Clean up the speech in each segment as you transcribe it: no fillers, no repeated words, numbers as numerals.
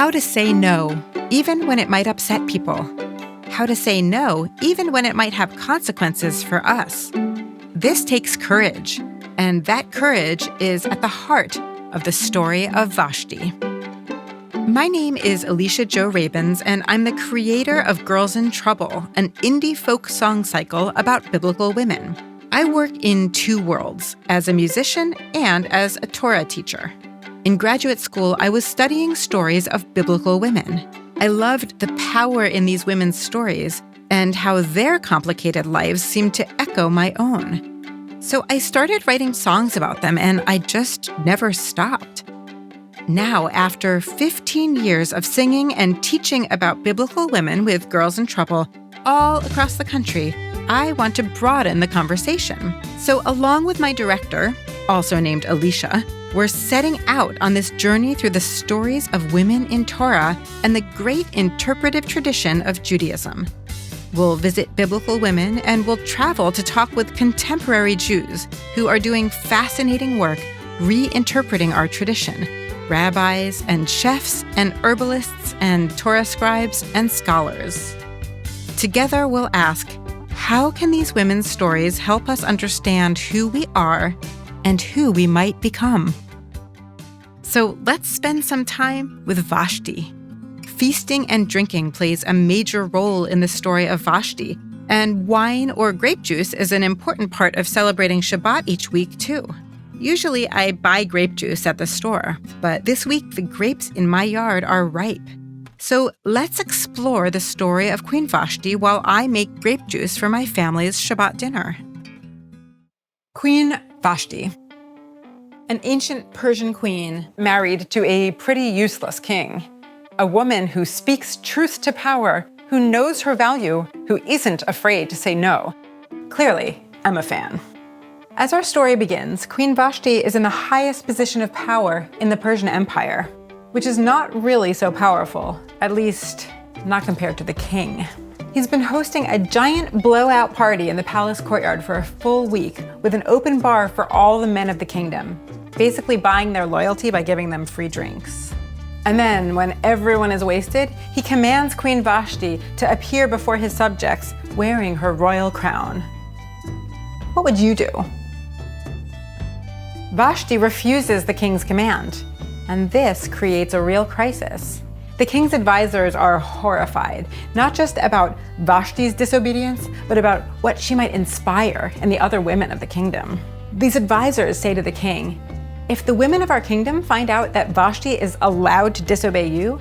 How to say no, even when it might upset people. How to say no, even when it might have consequences for us. This takes courage, and that courage is at the heart of the story of Vashti. My name is Alicia Jo Rabins, and I'm the creator of Girls in Trouble, an indie folk song cycle about biblical women. I work in two worlds, as a musician and as a Torah teacher. In graduate school, I was studying stories of biblical women. I loved the power in these women's stories and how their complicated lives seemed to echo my own. So I started writing songs about them, and I just never stopped. Now, after 15 years of singing and teaching about biblical women with Girls in Trouble all across the country, I want to broaden the conversation. So along with my director, also named Alicia, we're setting out on this journey through the stories of women in Torah and the great interpretive tradition of Judaism. We'll visit biblical women and we'll travel to talk with contemporary Jews who are doing fascinating work reinterpreting our tradition. Rabbis and chefs and herbalists and Torah scribes and scholars. Together we'll ask, how can these women's stories help us understand who we are and who we might become? So let's spend some time with Vashti. Feasting and drinking plays a major role in the story of Vashti, and wine or grape juice is an important part of celebrating Shabbat each week too. Usually I buy grape juice at the store, but this week the grapes in my yard are ripe. So let's explore the story of Queen Vashti while I make grape juice for my family's Shabbat dinner. Queen Vashti, an ancient Persian queen married to a pretty useless king. A woman who speaks truth to power, who knows her value, who isn't afraid to say no. Clearly, I'm a fan. As our story begins, Queen Vashti is in the highest position of power in the Persian Empire, which is not really so powerful, at least not compared to the king. He's been hosting a giant blowout party in the palace courtyard for a full week with an open bar for all the men of the kingdom, basically buying their loyalty by giving them free drinks. And then, when everyone is wasted, he commands Queen Vashti to appear before his subjects wearing her royal crown. What would you do? Vashti refuses the king's command, and this creates a real crisis. The king's advisors are horrified, not just about Vashti's disobedience, but about what she might inspire in the other women of the kingdom. These advisors say to the king, if the women of our kingdom find out that Vashti is allowed to disobey you,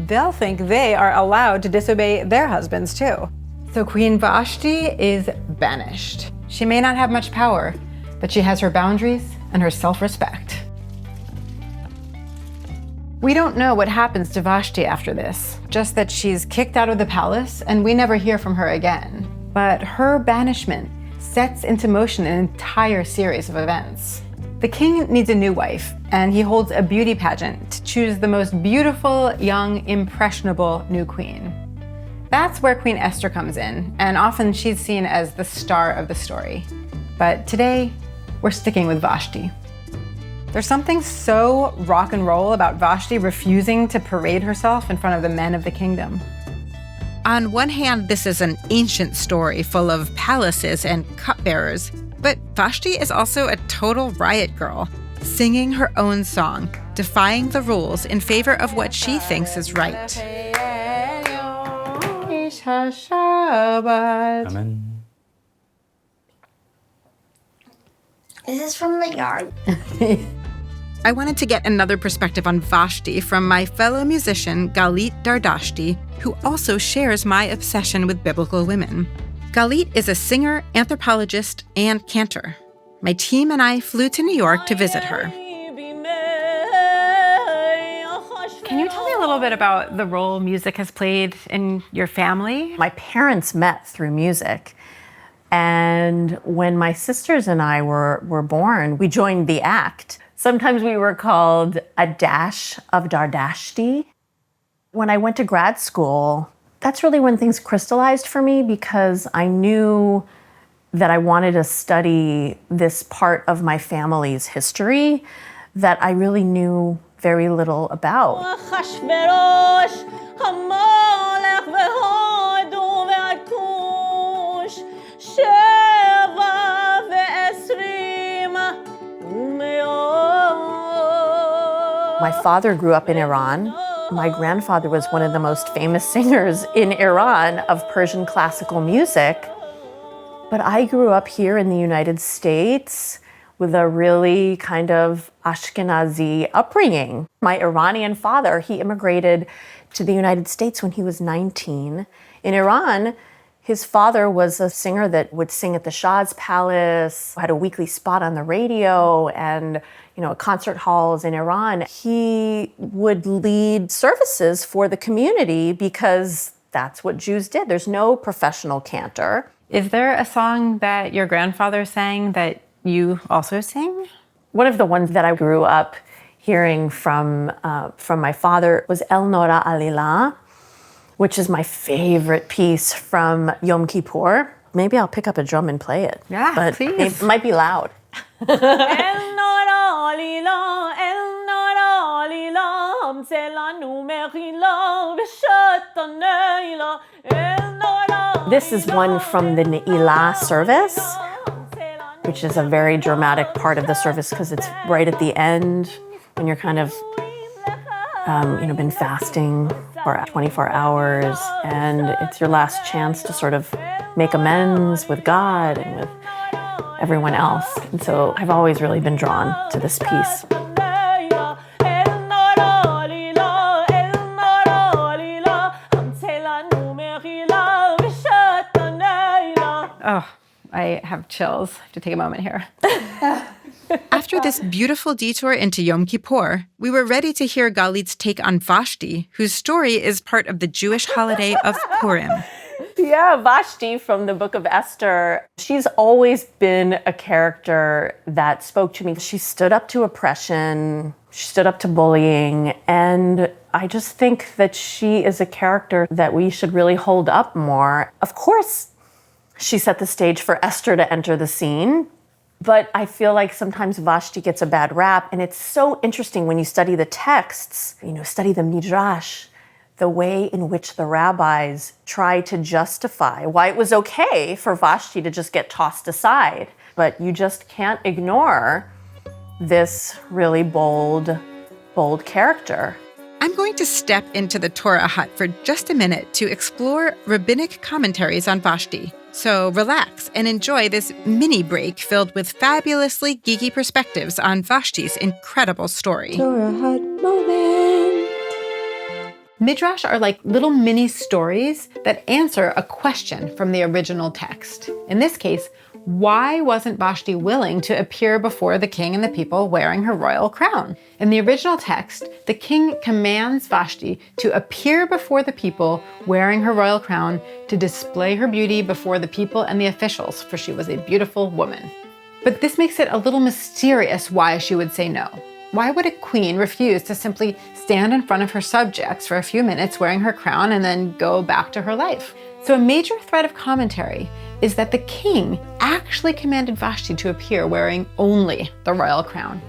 they'll think they are allowed to disobey their husbands too. So Queen Vashti is banished. She may not have much power, but she has her boundaries and her self-respect. We don't know what happens to Vashti after this, just that she's kicked out of the palace and we never hear from her again. But her banishment sets into motion an entire series of events. The king needs a new wife, and he holds a beauty pageant to choose the most beautiful, young, impressionable new queen. That's where Queen Esther comes in, and often she's seen as the star of the story. But today, we're sticking with Vashti. There's something so rock and roll about Vashti refusing to parade herself in front of the men of the kingdom. On one hand, this is an ancient story full of palaces and cupbearers, but Vashti is also a total riot girl, singing her own song, defying the rules in favor of what she thinks is right. Amen. This is from the yard. I wanted to get another perspective on Vashti from my fellow musician, Galeet Dardashti, who also shares my obsession with biblical women. Galeet is a singer, anthropologist, and cantor. My team and I flew to New York to visit her. Can you tell me a little bit about the role music has played in your family? My parents met through music. And when my sisters and I were born, we joined the act. Sometimes we were called a dash of Dardashti. When I went to grad school, that's really when things crystallized for me, because I knew that I wanted to study this part of my family's history that I really knew very little about. My father grew up in Iran. My grandfather was one of the most famous singers in Iran of Persian classical music. But I grew up here in the United States with a really kind of Ashkenazi upbringing. My Iranian father, he immigrated to the United States when he was 19. In Iran, his father was a singer that would sing at the Shah's palace, had a weekly spot on the radio, and concert halls in Iran. He would lead services for the community because that's what Jews did. There's no professional cantor. Is there a song that your grandfather sang that you also sing? One of the ones that I grew up hearing from my father was El Nora Alila, which is my favorite piece from Yom Kippur. Maybe I'll pick up a drum and play it. Yeah, but please. It might be loud. El Nora Alila, El Nora Alila, Hamselanu Mechila, Vishatanela, El Nora. This is one from the Ne'ilah service, which is a very dramatic part of the service because it's right at the end when you're kind of, been fasting for 24 hours, and it's your last chance to sort of make amends with God and with everyone else. And so I've always really been drawn to this piece. Oh, I have chills. I have to take a moment here. After this beautiful detour into Yom Kippur, we were ready to hear Galeet's take on Vashti, whose story is part of the Jewish holiday of Purim. Yeah, Vashti from the Book of Esther. She's always been a character that spoke to me. She stood up to oppression, she stood up to bullying, and I just think that she is a character that we should really hold up more. Of course, she set the stage for Esther to enter the scene, but I feel like sometimes Vashti gets a bad rap, and it's so interesting when you study the texts, study the Midrash, the way in which the rabbis try to justify why it was okay for Vashti to just get tossed aside. But you just can't ignore this really bold character. I'm going to step into the Torah hut for just a minute to explore rabbinic commentaries on Vashti. So relax and enjoy this mini break filled with fabulously geeky perspectives on Vashti's incredible story. Torah hut moment. Midrash are like little mini stories that answer a question from the original text. In this case, why wasn't Vashti willing to appear before the king and the people wearing her royal crown? In the original text, the king commands Vashti to appear before the people wearing her royal crown to display her beauty before the people and the officials, for she was a beautiful woman. But this makes it a little mysterious why she would say no. Why would a queen refuse to simply stand in front of her subjects for a few minutes wearing her crown and then go back to her life? So a major thread of commentary is that the king actually commanded Vashti to appear wearing only the royal crown.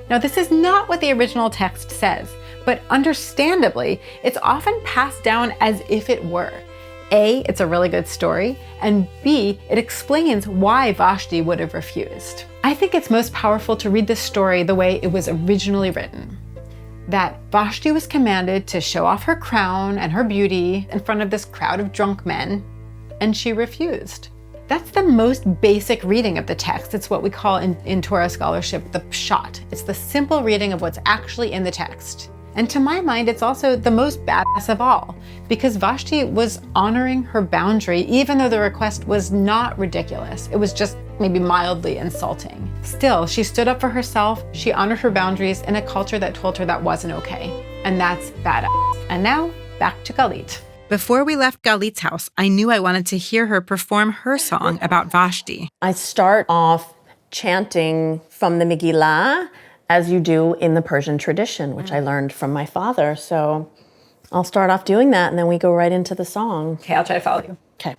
Now, this is not what the original text says, but understandably, it's often passed down as if it were. A, it's a really good story, and B, it explains why Vashti would have refused. I think it's most powerful to read this story the way it was originally written. That Vashti was commanded to show off her crown and her beauty in front of this crowd of drunk men, and she refused. That's the most basic reading of the text. It's what we call in Torah scholarship the pshat. It's the simple reading of what's actually in the text. And to my mind, it's also the most badass of all, because Vashti was honoring her boundary, even though the request was not ridiculous. It was just maybe mildly insulting. Still, she stood up for herself. She honored her boundaries in a culture that told her that wasn't okay. And that's badass. And now, back to Galeet. Before we left Galeet's house, I knew I wanted to hear her perform her song about Vashti. I start off chanting from the Megillah, as you do in the Persian tradition, which I learned from my father. So I'll start off doing that, and then we go right into the song. Okay, I'll try to follow you. Okay.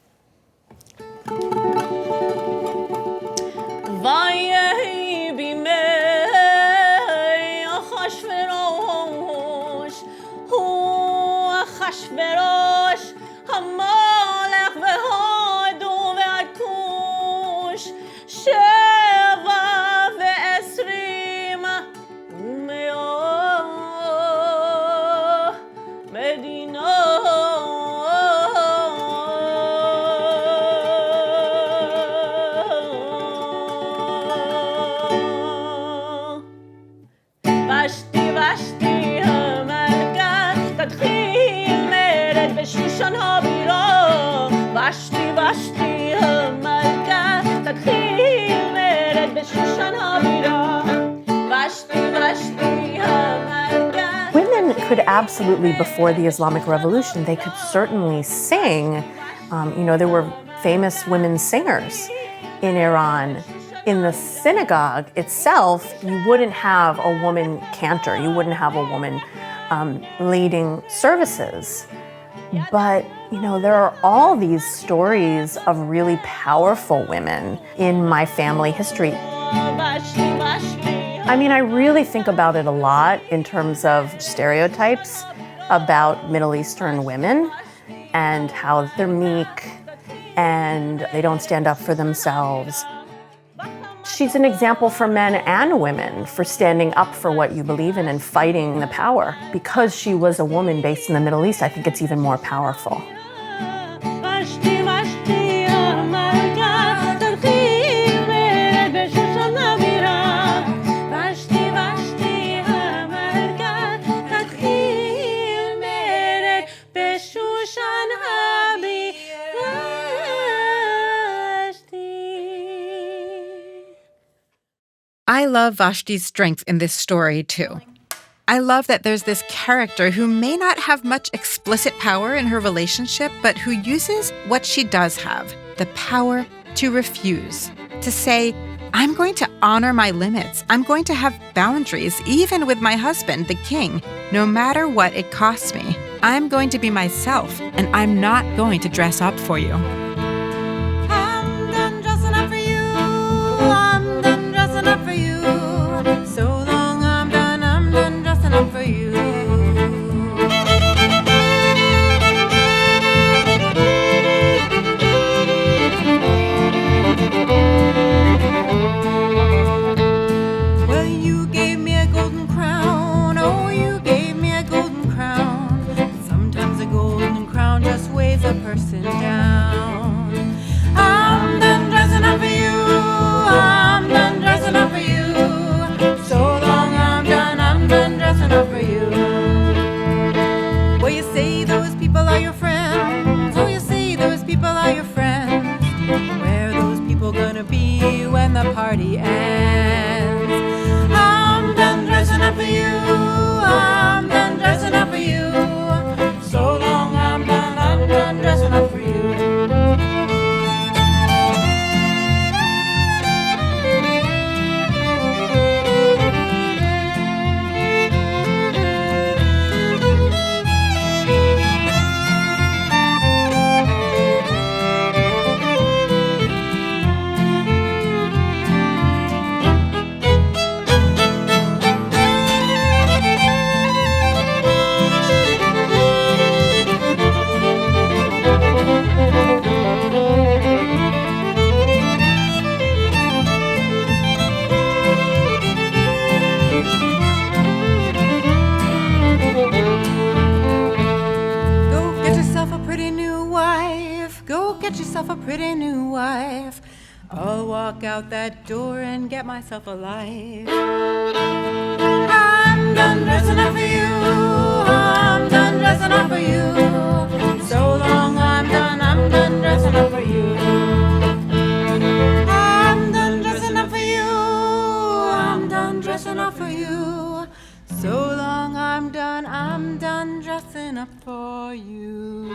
absolutely, before the Islamic Revolution, they could certainly sing. There were famous women singers in Iran. In the synagogue itself, you wouldn't have a woman cantor. You wouldn't have a woman leading services. But, there are all these stories of really powerful women in my family history. I really think about it a lot in terms of stereotypes about Middle Eastern women and how they're meek and they don't stand up for themselves. She's an example for men and women for standing up for what you believe in and fighting the power. Because she was a woman based in the Middle East, I think it's even more powerful. I love Vashti's strength in this story, too. I love that there's this character who may not have much explicit power in her relationship, but who uses what she does have, the power to refuse, to say, I'm going to honor my limits. I'm going to have boundaries, even with my husband, the king, no matter what it costs me. I'm going to be myself, and I'm not going to dress up for you. I'm done dressing up for you. I'm done dressing up for you. So long, I'm done dressing up for you. Well, you gave me a golden crown. Oh, you gave me a golden crown. Sometimes a golden crown just weighs a person down. I'm done dressing up for you. I'm done dressing up for you. So long, I'm done dressing up for you. Well, you say those people are your friends. Oh, you say those people are your friends. Where are those people gonna be when the party ends? I'm done dressing up for you. I'm done dressing up for you. So long, I'm done dressing up for you. A pretty new wife. I'll walk out that door and get myself a life. I'm done dressing up for you. I'm done dressing up for you. So long, I'm done dressing up for you. I'm done dressing up for you. I'm done dressing up for you. So long, I'm done dressing up for you.